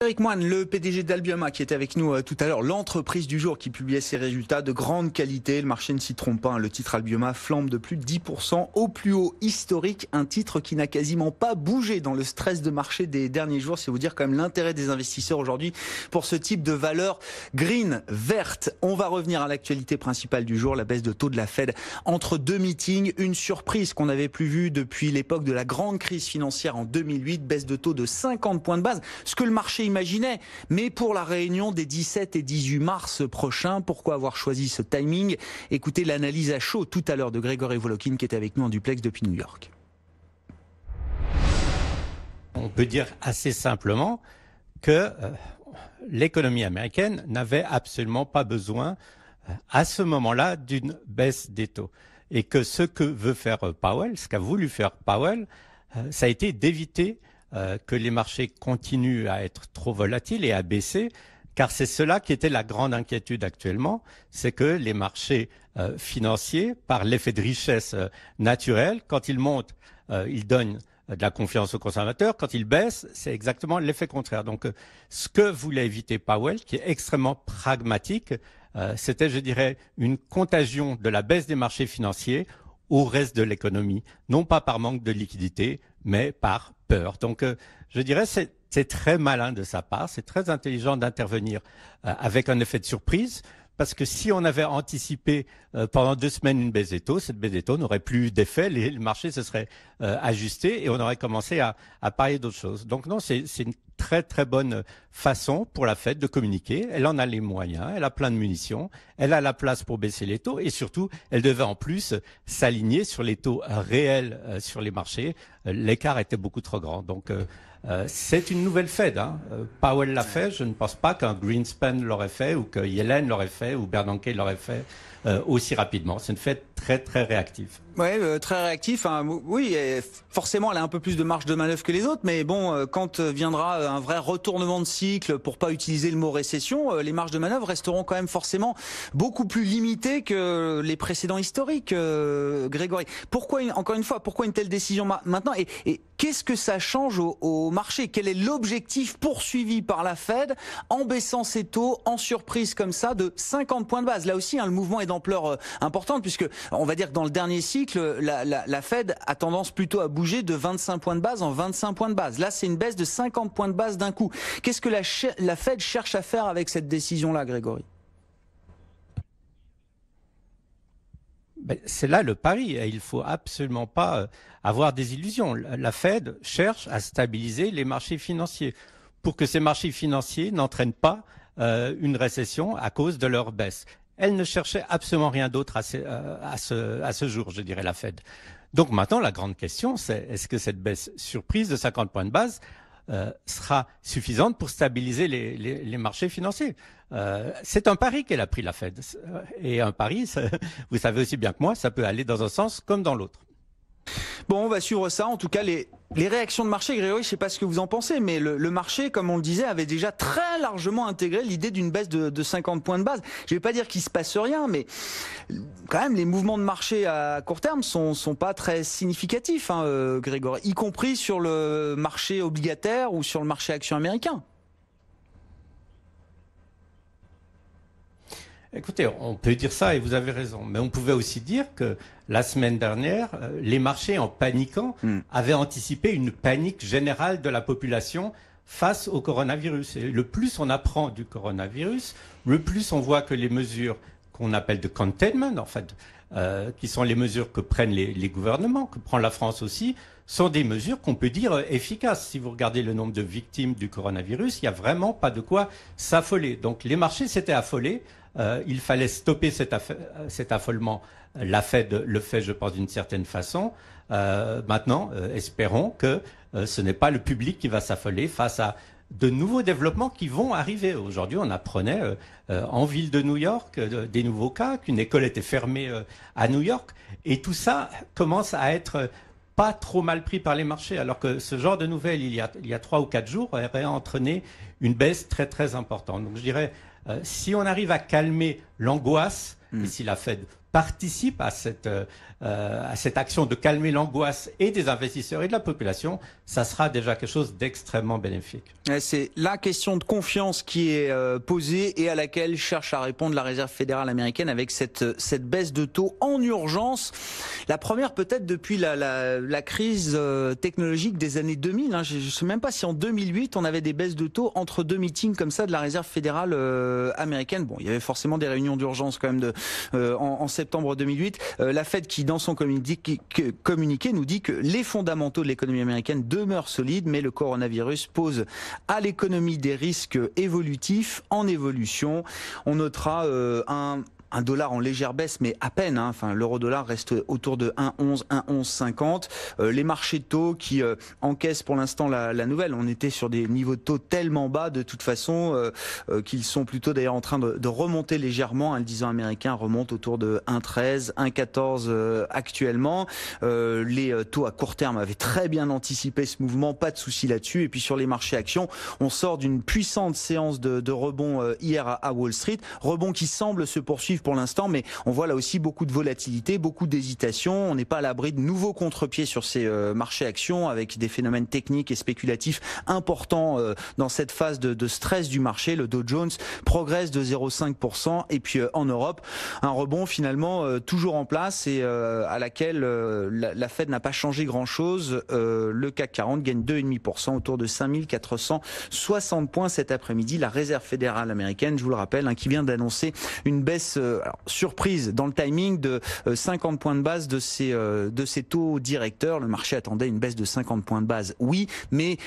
Eric Moine, le PDG d'Albioma, qui était avec nous tout à l'heure, l'entreprise du jour qui publiait ses résultats de grande qualité. Le marché ne s'y trompe pas, le titre Albioma flambe de plus de 10% au plus haut historique. Un titre qui n'a quasiment pas bougé dans le stress de marché des derniers jours. C'est vous dire quand même l'intérêt des investisseurs aujourd'hui pour ce type de valeur green, verte. On va revenir à l'actualité principale du jour, la baisse de taux de la Fed entre deux meetings. Une surprise qu'on n'avait plus vue depuis l'époque de la grande crise financière en 2008. Baisse de taux de 50 points de base. Ce que le marché imaginait, mais pour la réunion des 17 et 18 mars prochains. Pourquoi avoir choisi ce timing? Écoutez l'analyse à chaud tout à l'heure de Grégory Volokin qui est avec nous en duplex depuis New York. On peut dire assez simplement que l'économie américaine n'avait absolument pas besoin à ce moment-là d'une baisse des taux. Et que ce que veut faire Powell, ce qu'a voulu faire Powell, ça a été d'éviter que les marchés continuent à être trop volatiles et à baisser, car c'est cela qui était la grande inquiétude actuellement, c'est que les marchés financiers, par l'effet de richesse naturelle, quand ils montent, ils donnent de la confiance aux consommateurs, quand ils baissent, c'est exactement l'effet contraire. Donc ce que voulait éviter Powell, qui est extrêmement pragmatique, c'était, je dirais, une contagion de la baisse des marchés financiers au reste de l'économie, non pas par manque de liquidité, mais par peur. Donc, je dirais, c'est très malin de sa part, c'est très intelligent d'intervenir avec un effet de surprise, parce que si on avait anticipé pendant 2 semaines une baisse des taux, cette baisse des taux n'aurait plus d'effet, les marchés se seraient ajustés et on aurait commencé à parler d'autres choses. Donc non, c'est une très très bonne façon pour la Fed de communiquer. Elle en a les moyens, elle a plein de munitions, elle a la place pour baisser les taux et surtout, elle devait en plus s'aligner sur les taux réels sur les marchés. L'écart était beaucoup trop grand. Donc c'est une nouvelle Fed. Powell l'a fait. Je ne pense pas qu'un Greenspan l'aurait fait ou que Yellen l'aurait fait ou Bernanke l'aurait fait aussi rapidement. C'est une Fed très très réactive. Ouais, très réactif. Oui, forcément, elle a un peu plus de marge de manœuvre que les autres, mais bon, quand viendra un vrai retournement de cycle, pour pas utiliser le mot récession, les marges de manœuvre resteront quand même forcément beaucoup plus limitées que les précédents historiques. Grégory, pourquoi encore une fois, pourquoi une telle décision maintenant et qu'est-ce que ça change au marché? Quel est l'objectif poursuivi par la Fed en baissant ses taux en surprise comme ça de 50 points de base? Là aussi, le mouvement est d'ampleur importante puisque on va dire que dans le dernier cycle, la Fed a tendance plutôt à bouger de 25 points de base en 25 points de base. Là, c'est une baisse de 50 points de base d'un coup. Qu'est-ce que la Fed cherche à faire avec cette décision-là, Grégory? C'est là le pari. Il faut absolument pas avoir des illusions. La Fed cherche à stabiliser les marchés financiers pour que ces marchés financiers n'entraînent pas une récession à cause de leur baisse. Elle ne cherchait absolument rien d'autre à ce jour, je dirais, la Fed. Donc maintenant, la grande question, c'est est-ce que cette baisse surprise de 50 points de base sera suffisante pour stabiliser les marchés financiers? C'est un pari qu'elle a pris, la Fed. Et un pari, vous savez aussi bien que moi, ça peut aller dans un sens comme dans l'autre. Bon, on va suivre ça. En tout cas, les réactions de marché, Grégory, je ne sais pas ce que vous en pensez, mais le marché, comme on le disait, avait déjà très largement intégré l'idée d'une baisse de 50 points de base. Je ne vais pas dire qu'il se passe rien, mais quand même, les mouvements de marché à court terme sont pas très significatifs, Grégory, y compris sur le marché obligataire ou sur le marché action américain. Écoutez, on peut dire ça et vous avez raison, mais on pouvait aussi dire que la semaine dernière, les marchés, en paniquant, avaient anticipé une panique générale de la population face au coronavirus. Et le plus on apprend du coronavirus, le plus on voit que les mesures qu'on appelle de containment, en fait, qui sont les mesures que prennent les gouvernements, que prend la France aussi, sont des mesures qu'on peut dire efficaces. Si vous regardez le nombre de victimes du coronavirus, il n'y a vraiment pas de quoi s'affoler. Donc les marchés s'étaient affolés. Il fallait stopper cet affolement. La Fed le fait, je pense, d'une certaine façon. Maintenant, espérons que ce n'est pas le public qui va s'affoler face à de nouveaux développements qui vont arriver. Aujourd'hui, on apprenait en ville de New York des nouveaux cas, qu'une école était fermée à New York. Et tout ça commence à être pas trop mal pris par les marchés, alors que ce genre de nouvelles, il y a 3 ou 4 jours, aurait entraîné une baisse très très importante. Donc je dirais, si on arrive à calmer l'angoisse, et si la Fed participe à cette action de calmer l'angoisse et des investisseurs et de la population, ça sera déjà quelque chose d'extrêmement bénéfique. C'est la question de confiance qui est posée et à laquelle cherche à répondre la Réserve fédérale américaine avec cette baisse de taux en urgence. La première peut-être depuis la crise technologique des années 2000. Hein. Je ne sais même pas si en 2008 on avait des baisses de taux entre deux meetings comme ça de la Réserve fédérale américaine. Bon, il y avait forcément des réunions d'urgence quand même en septembre 2008. La Fed qui dans son communiqué nous dit que les fondamentaux de l'économie américaine demeurent solides, mais le coronavirus pose à l'économie des risques évolutifs en évolution. On notera un dollar en légère baisse, mais à peine. Hein. Enfin, l'euro-dollar reste autour de 1,11, 1,1150. Les marchés de taux qui encaissent pour l'instant la nouvelle. On était sur des niveaux de taux tellement bas de toute façon qu'ils sont plutôt d'ailleurs en train de remonter légèrement. Le 10 ans américain remonte autour de 1,13, 1,14 actuellement. Les taux à court terme avaient très bien anticipé ce mouvement, pas de souci là-dessus. Et puis sur les marchés actions, on sort d'une puissante séance de rebond hier à Wall Street. Rebond qui semble se poursuivre pour l'instant, mais on voit là aussi beaucoup de volatilité, beaucoup d'hésitation. On n'est pas à l'abri de nouveaux contre-pieds sur ces marchés actions avec des phénomènes techniques et spéculatifs importants dans cette phase de stress du marché. Le Dow Jones progresse de 0,5% et puis en Europe, un rebond finalement toujours en place et à laquelle la Fed n'a pas changé grand-chose. Le CAC 40 gagne 2,5% autour de 5460 points cet après-midi. La Réserve fédérale américaine, je vous le rappelle, qui vient d'annoncer une baisse surprise dans le timing de 50 points de base de ces taux directeurs. Le marché attendait une baisse de 50 points de base, oui, mais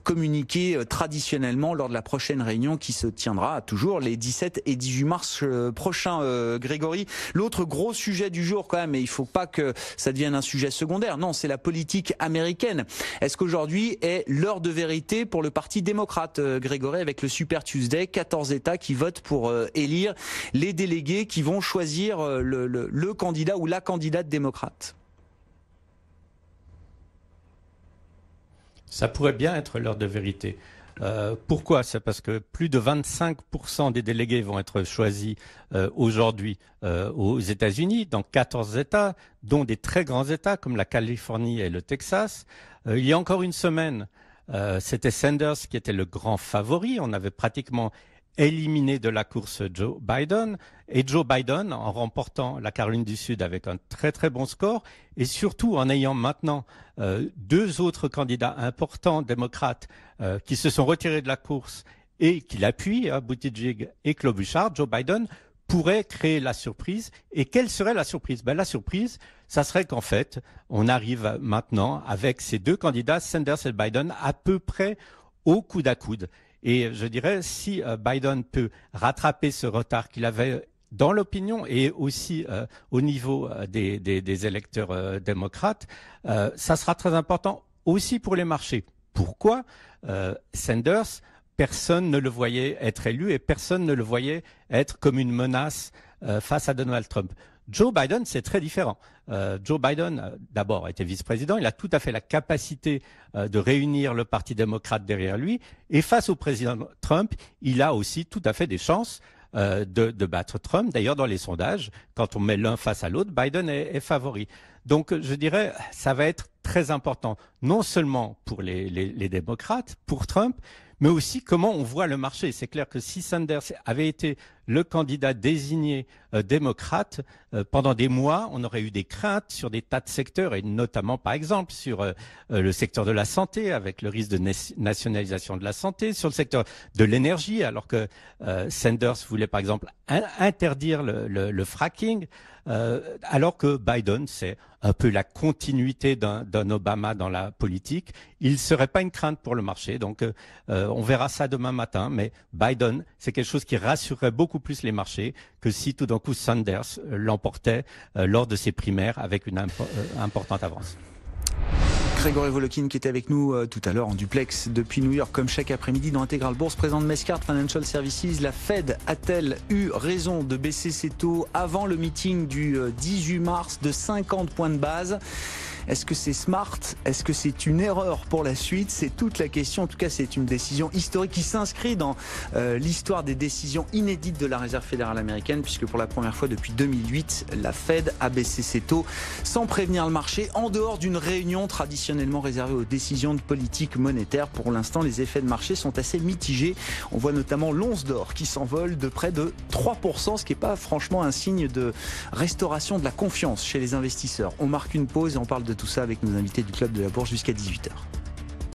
communiqué traditionnellement lors de la prochaine réunion qui se tiendra toujours les 17 et 18 mars prochains. Grégory, l'autre gros sujet du jour quand même, et il ne faut pas que ça devienne un sujet secondaire, non, c'est la politique américaine. Est-ce qu'aujourd'hui est l'heure de vérité pour le Parti démocrate, Grégory, avec le Super Tuesday, 14 États qui votent pour élire les délégués qui vont choisir le candidat ou la candidate démocrate? Ça pourrait bien être l'heure de vérité. Pourquoi? C'est parce que plus de 25% des délégués vont être choisis aujourd'hui aux États-Unis, dans 14 États, dont des très grands États comme la Californie et le Texas. Il y a encore une semaine, c'était Sanders qui était le grand favori. On avait pratiquement éliminé de la course Joe Biden. Et Joe Biden, en remportant la Caroline du Sud avec un très très bon score, et surtout en ayant maintenant deux autres candidats importants démocrates qui se sont retirés de la course et qui l'appuient, Buttigieg et Klobuchar, Joe Biden pourrait créer la surprise. Et quelle serait la surprise? La surprise, ça serait qu'en fait, on arrive maintenant avec ces deux candidats, Sanders et Biden, à peu près au coude à coude. Et je dirais, si Biden peut rattraper ce retard qu'il avait dans l'opinion et aussi au niveau des électeurs démocrates, ça sera très important aussi pour les marchés. Pourquoi? Sanders, personne ne le voyait être élu et personne ne le voyait être comme une menace face à Donald Trump. Joe Biden, c'est très différent. Joe Biden, d'abord, était vice-président. Il a tout à fait la capacité de réunir le Parti démocrate derrière lui. Et face au président Trump, il a aussi tout à fait des chances de battre Trump. D'ailleurs, dans les sondages, quand on met l'un face à l'autre, Biden est favori. Donc, je dirais, ça va être très important, non seulement pour les démocrates, pour Trump, mais aussi comment on voit le marché. C'est clair que si Sanders avait été le candidat désigné démocrate, pendant des mois, on aurait eu des craintes sur des tas de secteurs, et notamment, par exemple, sur le secteur de la santé, avec le risque de nationalisation de la santé, sur le secteur de l'énergie, alors que Sanders voulait, par exemple, interdire le fracking, alors que Biden, c'est un peu la continuité d'un Obama dans la politique. Il ne serait pas une crainte pour le marché. Donc, on verra ça demain matin. Mais Biden, c'est quelque chose qui rassurerait beaucoup plus les marchés que si tout d'un coup Sanders l'emportait lors de ses primaires avec une importante avance. Grégory Volokin qui était avec nous tout à l'heure en duplex depuis New York comme chaque après-midi dans Intégral Bourse, président de Mescart Financial Services. La Fed a-t-elle eu raison de baisser ses taux avant le meeting du 18 mars de 50 points de base? Est-ce que c'est smart? Est-ce que c'est une erreur pour la suite? C'est toute la question. En tout cas, c'est une décision historique qui s'inscrit dans l'histoire des décisions inédites de la Réserve fédérale américaine, puisque pour la première fois depuis 2008, la Fed a baissé ses taux sans prévenir le marché, en dehors d'une réunion traditionnellement réservée aux décisions de politique monétaire. Pour l'instant, les effets de marché sont assez mitigés. On voit notamment l'once d'or qui s'envole de près de 3%, ce qui n'est pas franchement un signe de restauration de la confiance chez les investisseurs. On marque une pause et on parle de tout ça avec nos invités du Club de la Bourse jusqu'à 18h.